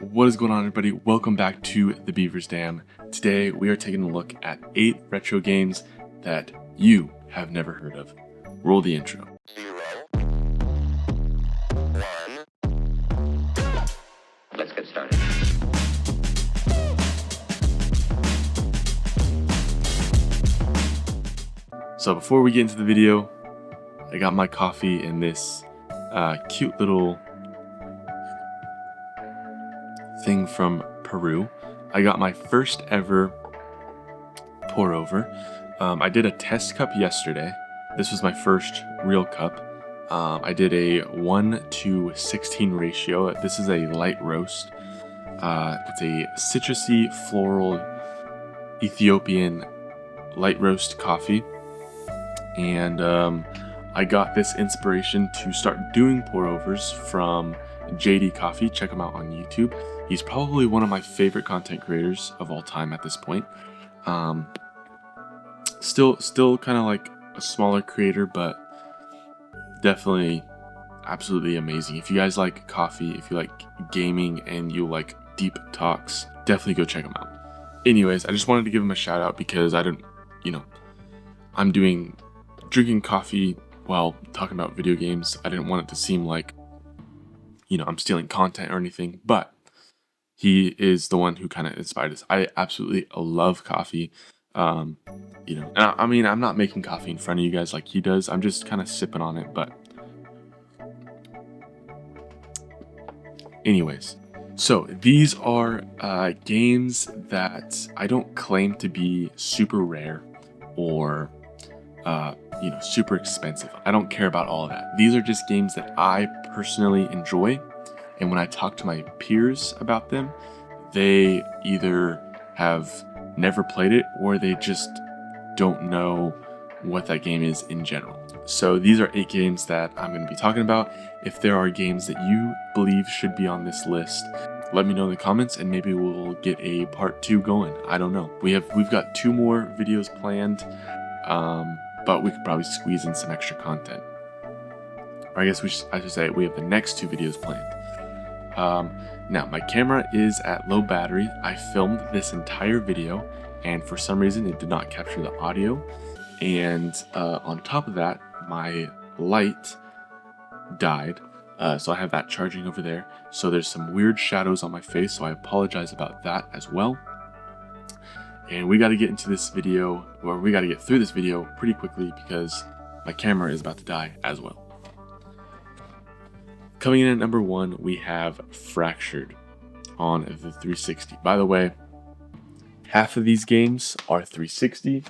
What is going on, everybody? Welcome back to the Beaver's Dam. Today we are taking a look at 8 retro games that you have never heard of. Roll the intro. 0, 1. Let's get started. So before we get into the video, I got my coffee in this cute little thing from Peru. I got my first ever pour over. I did a test cup yesterday. This was my first real cup. I did a 1:16 ratio. This is a light roast. It's a citrusy, floral, Ethiopian light roast coffee. And I got this inspiration to start doing pour overs from JD Coffee. Check him out on YouTube. He's probably one of my favorite content creators of all time at this point. Still kind of like a smaller creator, but definitely absolutely amazing. If you guys like coffee, if you like gaming, and you like deep talks, definitely go check him out. Anyways, I just wanted to give him a shout out because I'm drinking coffee while talking about video games. I didn't want it to seem like, I'm stealing content or anything, but he is the one who kind of inspired us. I absolutely love coffee. And I'm not making coffee in front of you guys like he does. I'm just kind of sipping on it, but anyways. So these are games that I don't claim to be super rare or super expensive. I don't care about all of that. These are just games that I personally enjoy. And when I talk to my peers about them, they either have never played it or they just don't know what that game is in general. So these are 8 games that I'm going to be talking about. If there are games that you believe should be on this list, let me know in the comments and maybe we'll get a part 2 going. I don't know. We've got 2 more videos planned, but we could probably squeeze in some extra content. Or I guess I should say we have the next 2 videos planned. Now my camera is at low battery. I filmed this entire video and for some reason it did not capture the audio. And on top of that, my light died. So I have that charging over there. So there's some weird shadows on my face. So I apologize about that as well. And we got to get into this video, or we got to get through this video pretty quickly because my camera is about to die as well. Coming in at number 1, we have Fractured on the 360. By the way, half of these games are 360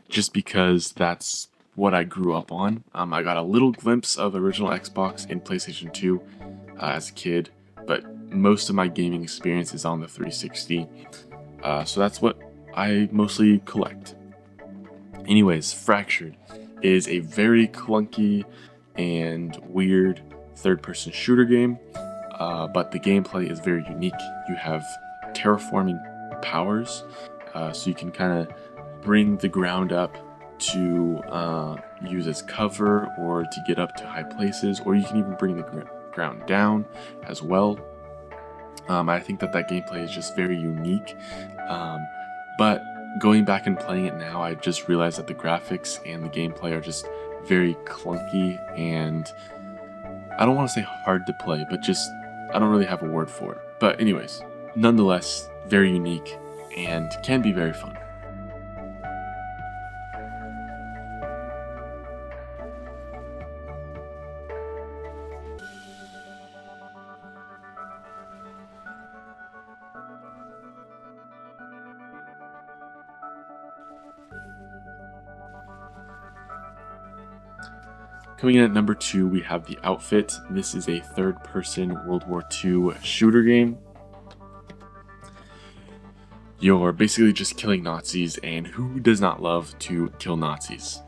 just because that's what I grew up on. I got a little glimpse of original Xbox and PlayStation 2 as a kid, but most of my gaming experience is on the 360. So that's what I mostly collect. Anyways, Fractured is a very clunky and weird third-person shooter game, but the gameplay is very unique. You have terraforming powers, so you can kind of bring the ground up to use as cover or to get up to high places, or you can even bring the ground down as well. I think that gameplay is just very unique, but going back and playing it now, I just realized that the graphics and the gameplay are just very clunky and I don't want to say hard to play, but just I don't really have a word for it. But anyways, nonetheless, very unique and can be very fun. Coming in at number 2, we have The Outfit. This is a third-person World War II shooter game. You're basically just killing Nazis, and who does not love to kill Nazis?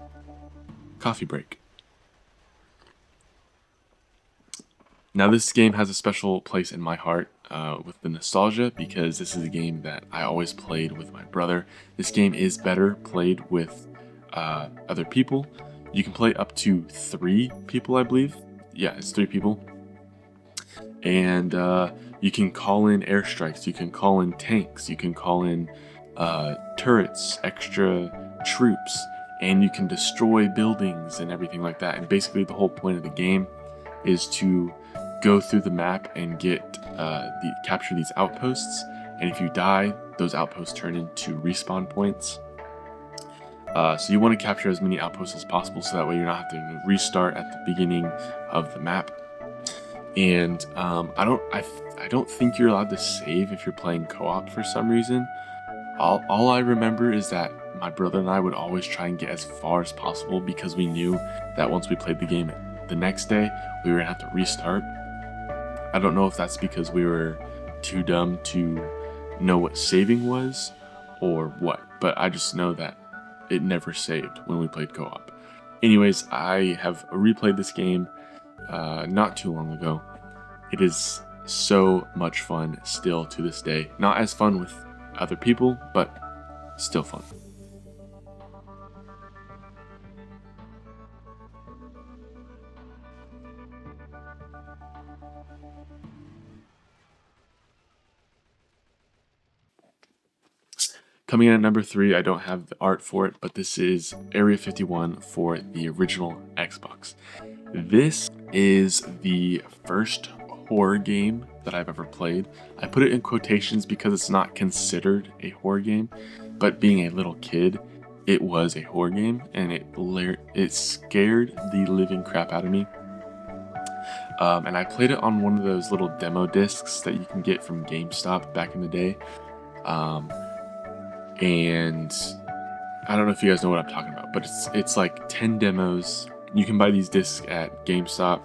Coffee break. Now this game has a special place in my heart with the nostalgia because this is a game that I always played with my brother. This game is better played with other people. You can play up to 3 people, I believe. Yeah, it's 3 people. and you can call in airstrikes, you can call in tanks, you can call in turrets, extra troops, and you can destroy buildings and everything like that. And basically the whole point of the game is to go through the map and capture these outposts. And if you die, those outposts turn into respawn points. So you want to capture as many outposts as possible, so that way you're not having to restart at the beginning of the map. And I don't think you're allowed to save if you're playing co-op for some reason. All I remember is that my brother and I would always try and get as far as possible, because we knew that once we played the game the next day, we were gonna have to restart. I don't know if that's because we were too dumb to know what saving was or what, but I just know that it never saved when we played co-op. Anyways, I have replayed this game not too long ago. It is so much fun still to this day. Not as fun with other people, but still fun. Coming in at number 3, I don't have the art for it, but this is Area 51 for the original Xbox. This is the first horror game that I've ever played. I put it in quotations because it's not considered a horror game, but being a little kid, it was a horror game, and it scared the living crap out of me. And I played it on one of those little demo discs that you can get from GameStop back in the day. And I don't know if you guys know what I'm talking about, but it's like 10 demos. You can buy these discs at GameStop,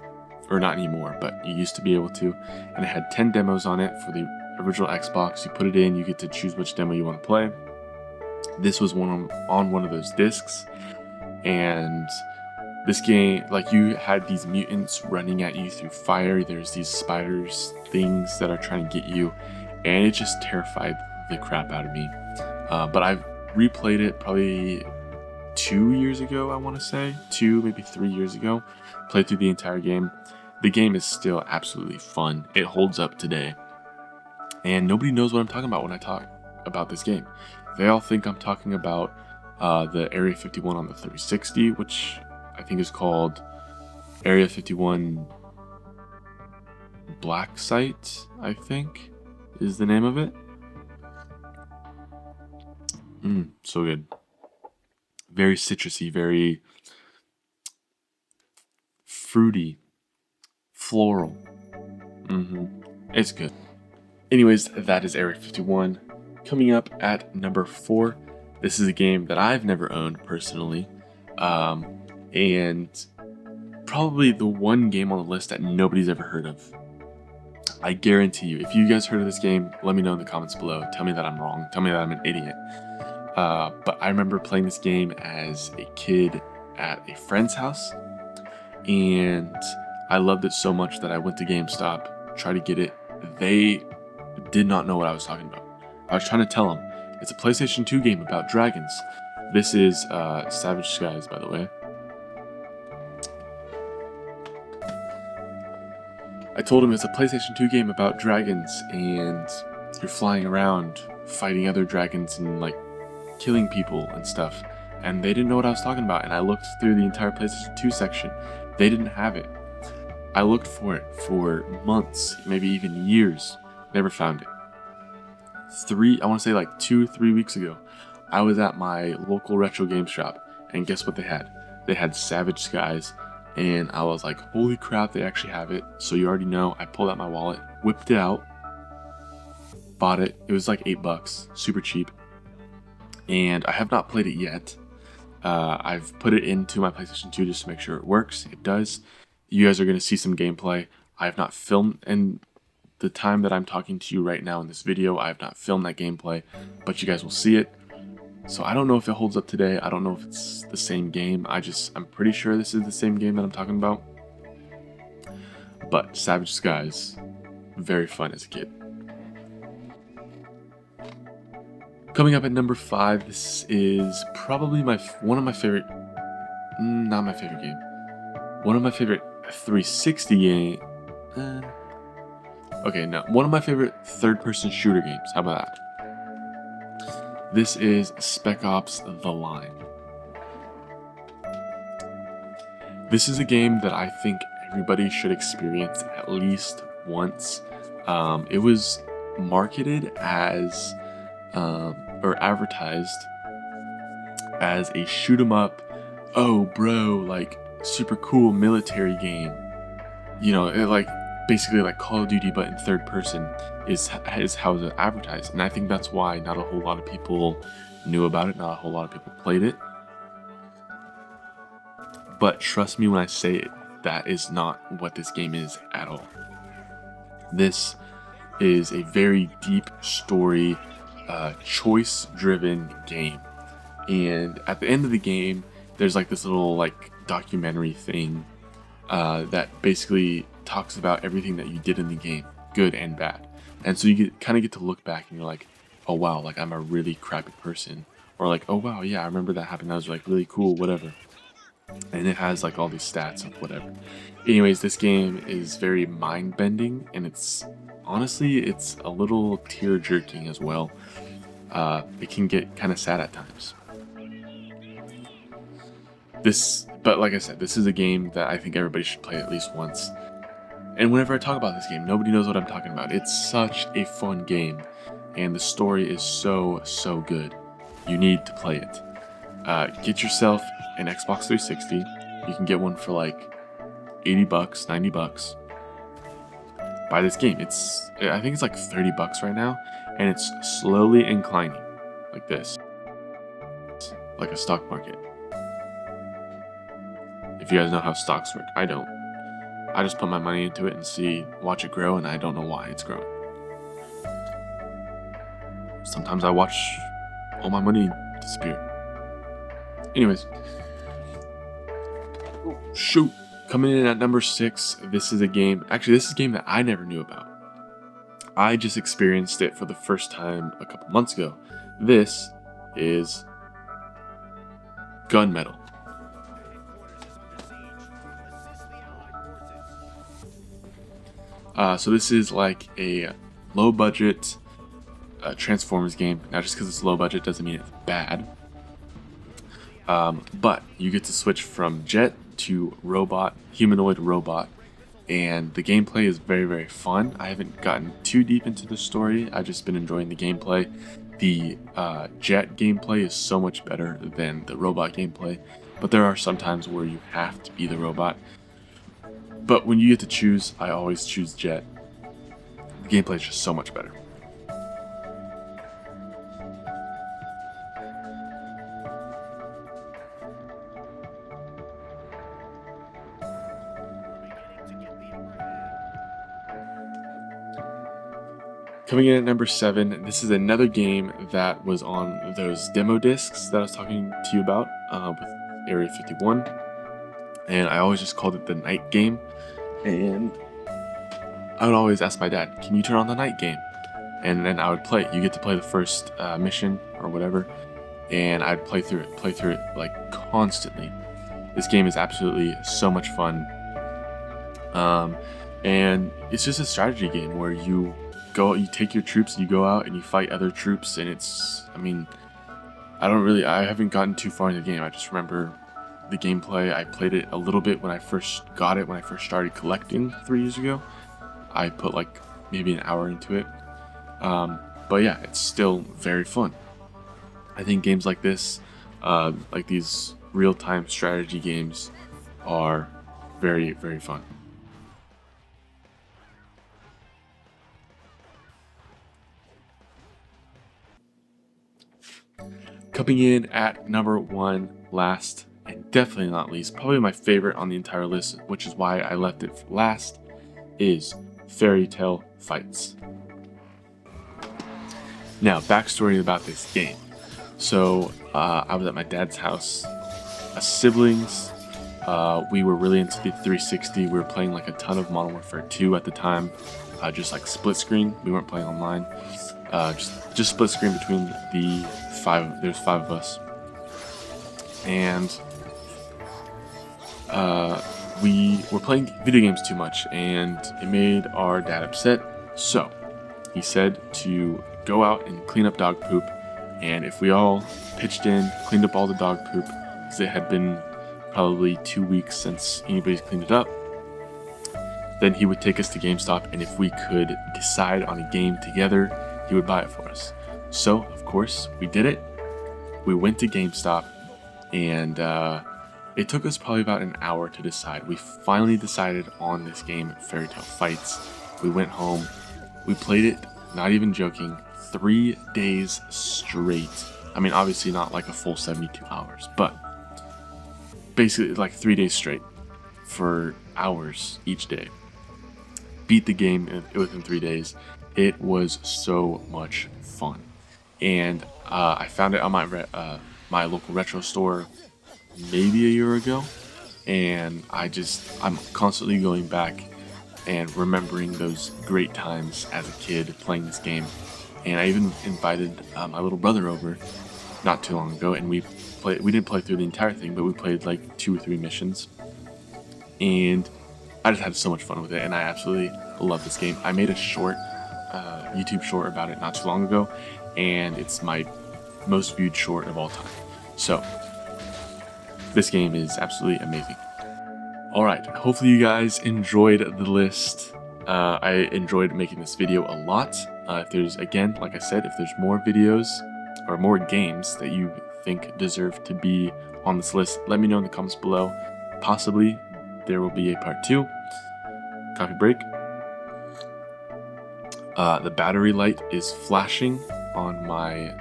or not anymore, but you used to be able to. And it had 10 demos on it for the original Xbox. You put it in, you get to choose which demo you want to play. This was on one of those discs, and this game, like, you had these mutants running at you through fire. There's these spiders, things that are trying to get you, and it just terrified the crap out of me. But I've replayed it probably 2 years ago, I want to say. 2, maybe 3 years ago. Played through the entire game. The game is still absolutely fun. It holds up today. And nobody knows what I'm talking about when I talk about this game. They all think I'm talking about the Area 51 on the 360, which I think is called Area 51 Black Site, I think is the name of it. So good. Very citrusy, very fruity, floral. It's good. Anyways, that is Area 51. Coming up at number 4, this is a game that I've never owned personally, and probably the one game on the list that nobody's ever heard of. I guarantee you, if you guys heard of this game, let me know in the comments below. Tell me that I'm wrong. Tell me that I'm an idiot. But I remember playing this game as a kid at a friend's house, and I loved it so much that I went to GameStop, tried to get it. They did not know what I was talking about. I was trying to tell them, it's a PlayStation 2 game about dragons. This is Savage Skies, by the way. I told him it's a PlayStation 2 game about dragons, and you're flying around fighting other dragons and like killing people and stuff. And they didn't know what I was talking about, and I looked through the entire PlayStation 2 section. They didn't have it. I looked for it for months, maybe even years. Never found it. I want to say like 2-3 weeks ago, I was at my local retro game shop, and guess what they had? They had Savage Skies, and I was like, holy crap, they actually have it. So you already know, I pulled out my wallet, whipped it out, bought it. It was like $8, super cheap. And I have not played it yet. I've put it into my PlayStation 2 just to make sure it works. It does. You guys are going to see some gameplay. I have not filmed, and the time that I'm talking to you right now in this video, I have not filmed that gameplay, but you guys will see it. So I don't know if it holds up today. I don't know if it's the same game. I'm pretty sure this is the same game that I'm talking about. But Savage Skies, very fun as a kid. Coming up at number 5, this is probably one of my favorite, not my favorite game, one of my favorite 360 game. Okay, now one of my favorite third-person shooter games. How about that? This is Spec Ops: The Line. This is a game that I think everybody should experience at least once. It was marketed as or advertised as a shoot 'em up, oh bro, like super cool military game. You know, it like basically like Call of Duty but in third person is how it's advertised, and I think that's why not a whole lot of people knew about it, not a whole lot of people played it. But trust me when I say it, that is not what this game is at all. This is a very deep story, choice-driven game. And at the end of the game, there's like this little like documentary thing that basically talks about everything that you did in the game, good and bad. And so you kind of get to look back and you're like, oh wow, like I'm a really crappy person. Or like, oh wow, yeah, I remember that happened. That was like really cool, whatever. And it has like all these stats of whatever. Anyways, this game is very mind-bending, and it's honestly, it's a little tear-jerking as well. It can get kind of sad at times. But like I said, this is a game that I think everybody should play at least once. And whenever I talk about this game, nobody knows what I'm talking about. It's such a fun game, and the story is so good. You need to play it. Get yourself an Xbox 360. You can get one for like $80, $90. Buy this game. I think it's like $30 right now, and it's slowly inclining, like this, like a stock market. If you guys know how stocks work, I don't. I just put my money into it and watch it grow, and I don't know why it's growing. Sometimes I watch all my money disappear. Anyways, shoot. Coming in at number 6, this is a game that I never knew about. I just experienced it for the first time a couple months ago. This is Gunmetal. So this is like a low budget Transformers game. Now just because it's low budget doesn't mean it's bad. But you get to switch from jet to humanoid robot, and the gameplay is very fun. I haven't gotten too deep into the story. I've just been enjoying the gameplay. The jet gameplay is so much better than the robot gameplay, but there are some times where you have to be the robot. But when you get to choose, I always choose jet. The gameplay is just so much better. Coming in at number 7, this is another game that was on those demo discs that I was talking to you about with Area 51. And I always just called it the night game. And I would always ask my dad, can you turn on the night game? And then I would play it. You get to play the first mission or whatever. And I'd play through it like constantly. This game is absolutely so much fun. And it's just a strategy game where you take your troops, you go out and you fight other troops, and I haven't gotten too far in the game. I just remember the gameplay. I played it a little bit when I first got it, when I first started collecting 3 years ago. I put like maybe an hour into it. But yeah, it's still very fun. I think games like this, like these real-time strategy games, are very fun. Coming in at number 1, last and definitely not least, probably my favorite on the entire list, which is why I left it for last, is Fairy Tail Fights. Now, backstory about this game. So, I was at my dad's house. Siblings, we were really into the 360. We were playing like a ton of Modern Warfare 2 at the time, just like split screen. We weren't playing online. Just split screen between the 5. There's 5 of us, and we were playing video games too much, and it made our dad upset. So he said to go out and clean up dog poop. And if we all pitched in, cleaned up all the dog poop, because it had been probably 2 weeks since anybody's cleaned it up, then he would take us to GameStop, and if we could decide on a game together, he would buy it for us. So, of course, we did it. We went to GameStop, and it took us probably about an hour to decide. We finally decided on this game, Fairy Tale Fights. We went home. We played it, not even joking, 3 days straight. I mean, obviously not like a full 72 hours, but basically like 3 days straight for hours each day. Beat the game within 3 days. It was so much fun. And I found it on my local retro store maybe a year ago. And I'm constantly going back and remembering those great times as a kid playing this game. And I even invited my little brother over not too long ago, and we didn't play through the entire thing, but we played like 2 or 3 missions. And I just had so much fun with it, and I absolutely love this game. I made a short, YouTube short about it not too long ago, and it's my most viewed short of all time. So, this game is absolutely amazing. Alright, hopefully you guys enjoyed the list. I enjoyed making this video a lot. If there's, again, like I said, if there's more videos or more games that you think deserve to be on this list, let me know in the comments below. Possibly there will be a part 2. Coffee break. The battery light is flashing on my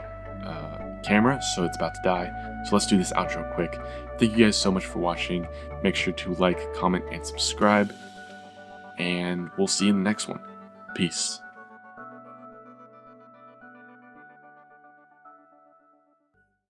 camera, so it's about to die. So let's do this outro quick. Thank you guys so much for watching. Make sure to like, comment, and subscribe. And we'll see you in the next one. Peace.